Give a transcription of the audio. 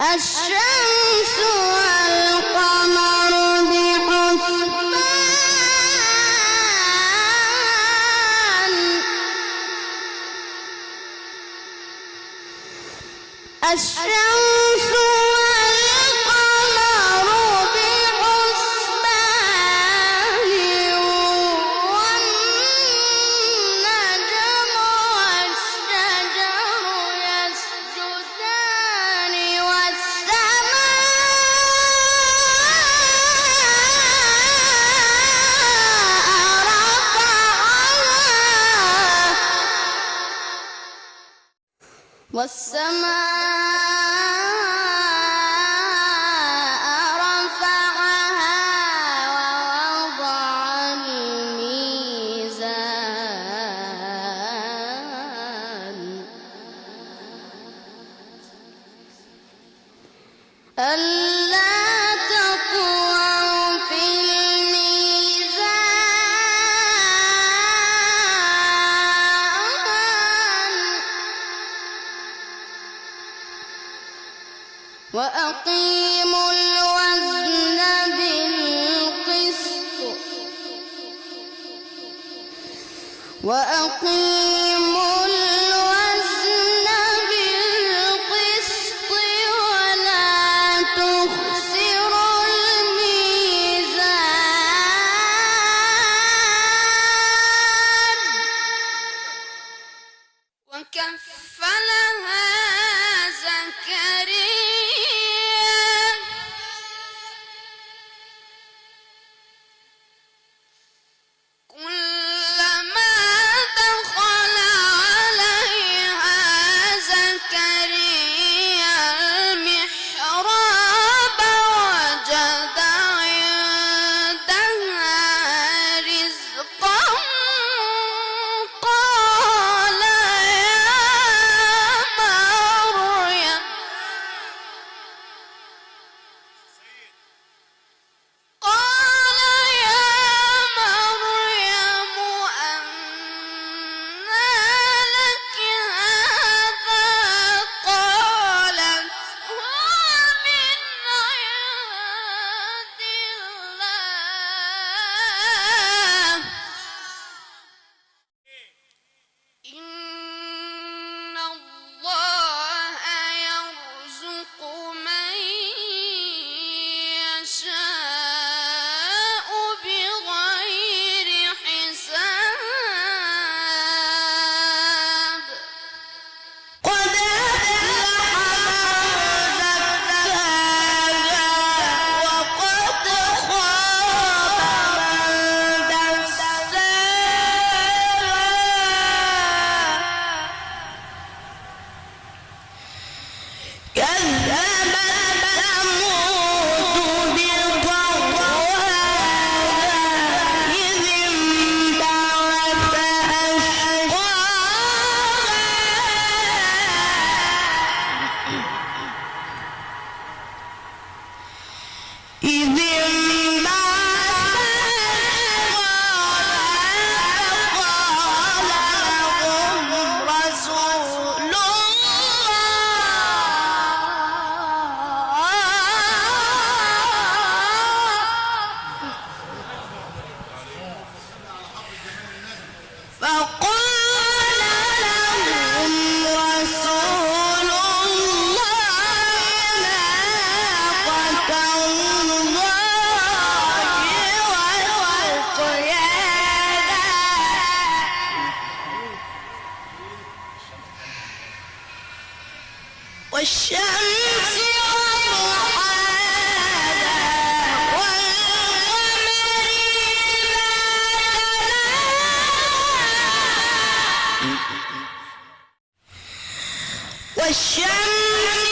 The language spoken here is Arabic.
الشمس والقمر بحسبان الشمس والقمر بحسبان والنجم والشجر يسجدان والسماء رفعها ووضع الميزان ألا تطغوا في الميزان وأقيموا الوزن بالقسط وأقيموا الوزن بالقسط ولا تخسروا الميزان وكفلها زكريا كلما دخل عليها زكريا المحراب وجد عندها رزقا قال يا مريم أنى لك هذا قالت هو من عند الله إن الله يرزق من يشاء بغير حساب قد أفلح من زكاها وقد خاب من دساها كذبت ثمود بطغواها إذ انبعث أشقاها إذ قال لهم رسول فقال لهم رسول الله ناقة الله وسقياها والشمس وضحاها والقمر إذا تلاها والشمس